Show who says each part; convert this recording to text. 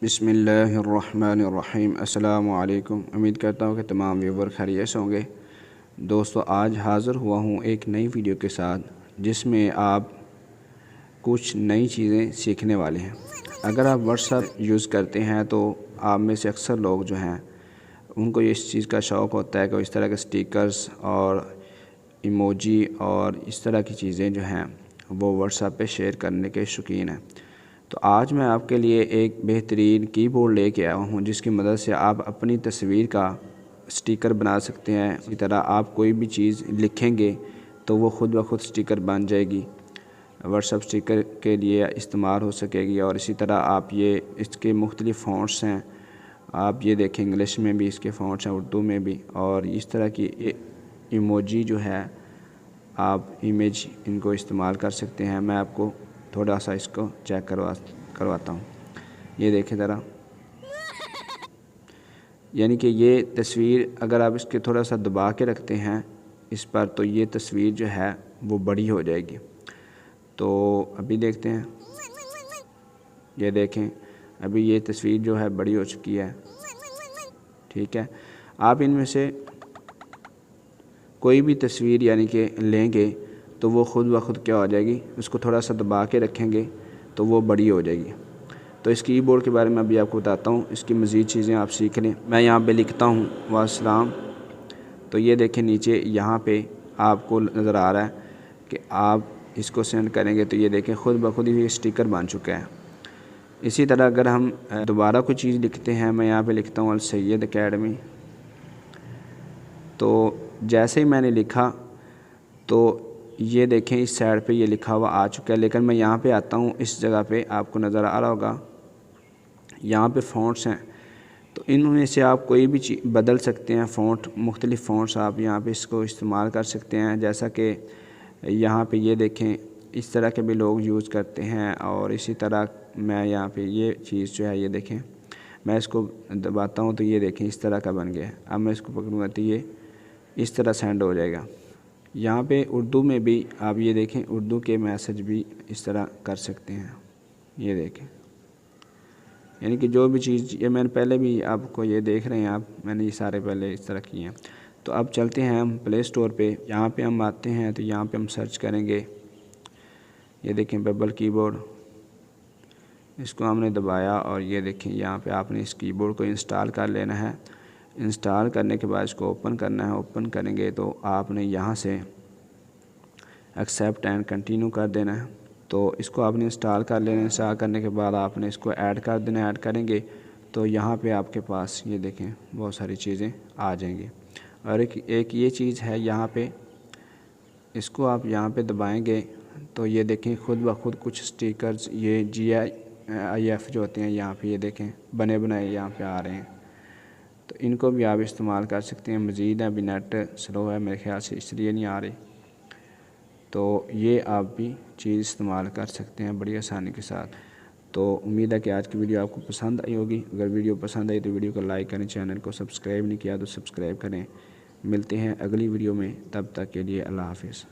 Speaker 1: بسم اللہ الرحمن الرحیم۔ السلام علیکم۔ امید کرتا ہوں کہ تمام ویور خیریت سے ہوں گے۔ دوستو، آج حاضر ہوا ہوں ایک نئی ویڈیو کے ساتھ جس میں آپ کچھ نئی چیزیں سیکھنے والے ہیں۔ اگر آپ واٹس ایپ یوز کرتے ہیں تو آپ میں سے اکثر لوگ جو ہیں ان کو اس چیز کا شوق ہوتا ہے کہ وہ اس طرح کے سٹیکرز اور ایموجی اور اس طرح کی چیزیں جو ہیں وہ واٹس ایپ پہ شیئر کرنے کے شوقین ہیں۔ تو آج میں آپ کے لیے ایک بہترین کی بورڈ لے کے آیا ہوں جس کی مدد سے آپ اپنی تصویر کا سٹیکر بنا سکتے ہیں۔ اسی طرح آپ کوئی بھی چیز لکھیں گے تو وہ خود بخود سٹیکر بن جائے گی، واٹس ایپ سٹیکر کے لیے استعمال ہو سکے گی۔ اور اسی طرح آپ اس کے مختلف فونٹس ہیں، آپ یہ دیکھیں انگلش میں بھی اس کے فونٹس ہیں، اردو میں بھی، اور اس طرح کی ایموجی جو ہے آپ امیج ان کو استعمال کر سکتے ہیں۔ میں آپ کو تھوڑا سا اس کو چیک کرواتا ہوں۔ یہ دیکھیں ذرا، یعنی کہ یہ تصویر اگر آپ اس کے تھوڑا سا دبا کے رکھتے ہیں اس پر تو یہ تصویر جو ہے وہ بڑی ہو جائے گی۔ تو ابھی دیکھتے ہیں، یہ دیکھیں ابھی یہ تصویر جو ہے بڑی ہو چکی ہے، ٹھیک ہے۔ آپ ان میں سے کوئی بھی تصویر یعنی کہ لیں گے تو وہ خود بخود کیا ہو جائے گی، اس کو تھوڑا سا دبا کے رکھیں گے تو وہ بڑی ہو جائے گی۔ تو اس کی بورڈ کے بارے میں ابھی آپ کو بتاتا ہوں، اس کی مزید چیزیں آپ سیکھ لیں۔ میں یہاں پہ لکھتا ہوں والسلام، تو یہ دیکھیں نیچے یہاں پہ آپ کو نظر آ رہا ہے کہ آپ اس کو سینڈ کریں گے تو یہ دیکھیں خود بخود ہی سٹیکر بن چکا ہے۔ اسی طرح اگر ہم دوبارہ کوئی چیز لکھتے ہیں، میں یہاں پہ لکھتا ہوں السید اکیڈمی، تو جیسے ہی میں نے لکھا تو یہ دیکھیں اس سائڈ پہ یہ لکھا ہوا آ چکا ہے، لیکن میں یہاں پہ آتا ہوں، اس جگہ پہ آپ کو نظر آ رہا ہوگا یہاں پہ فونٹس ہیں، تو ان میں سے آپ کوئی بھی چیز بدل سکتے ہیں۔ فونٹ مختلف فونٹس آپ یہاں پہ اس کو استعمال کر سکتے ہیں، جیسا کہ یہاں پہ یہ دیکھیں اس طرح کے بھی لوگ یوز کرتے ہیں۔ اور اسی طرح میں یہاں پہ یہ چیز جو ہے یہ دیکھیں، میں اس کو دباتا ہوں تو یہ دیکھیں اس طرح کا بن گیا ہے۔ اب میں اس کو پکڑوں گا تو یہ اس طرح سینڈ ہو جائے گا۔ یہاں پہ اردو میں بھی آپ یہ دیکھیں، اردو کے میسج بھی اس طرح کر سکتے ہیں، یہ دیکھیں، یعنی کہ جو بھی چیز یہ میں نے پہلے بھی آپ کو یہ دیکھ رہے ہیں آپ، میں نے یہ سارے پہلے اس طرح کیے ہیں۔ تو اب چلتے ہیں ہم پلے اسٹور پہ، یہاں پہ ہم آتے ہیں تو یہاں پہ ہم سرچ کریں گے، یہ دیکھیں ببل کی بورڈ، اس کو ہم نے دبایا اور یہ دیکھیں یہاں پہ آپ نے اس کی بورڈ کو انسٹال کر لینا ہے۔ انسٹال کرنے کے بعد اس کو اوپن کرنا ہے۔ اوپن کریں گے تو آپ نے یہاں سے ایکسیپٹ اینڈ کنٹینیو کر دینا ہے۔ تو اس کو آپ نے انسٹال کر لینا ہے۔ انسٹال کرنے کے بعد آپ نے اس کو ایڈ کر دینا ہے۔ ایڈ کریں گے تو یہاں پہ آپ کے پاس یہ دیکھیں بہت ساری چیزیں آ جائیں گی۔ اور ایک یہ چیز ہے یہاں پہ، اس کو آپ یہاں پہ دبائیں گے تو یہ دیکھیں خود بخود کچھ سٹیکرز یہ GIF جو ہوتے ہیں یہاں پہ یہ دیکھیں بنے بنائے یہاں پہ آ رہے ہیں، تو ان کو بھی آپ استعمال کر سکتے ہیں۔ مزید ابھی نیٹ سلو ہے میرے خیال سے اس لیے نہیں آ رہی، تو یہ آپ بھی چیز استعمال کر سکتے ہیں بڑی آسانی کے ساتھ۔ تو امید ہے کہ آج کی ویڈیو آپ کو پسند آئی ہوگی۔ اگر ویڈیو پسند آئی تو ویڈیو کو لائک کریں، چینل کو سبسکرائب نہیں کیا تو سبسکرائب کریں۔ ملتے ہیں اگلی ویڈیو میں، تب تک کے لیے اللہ حافظ۔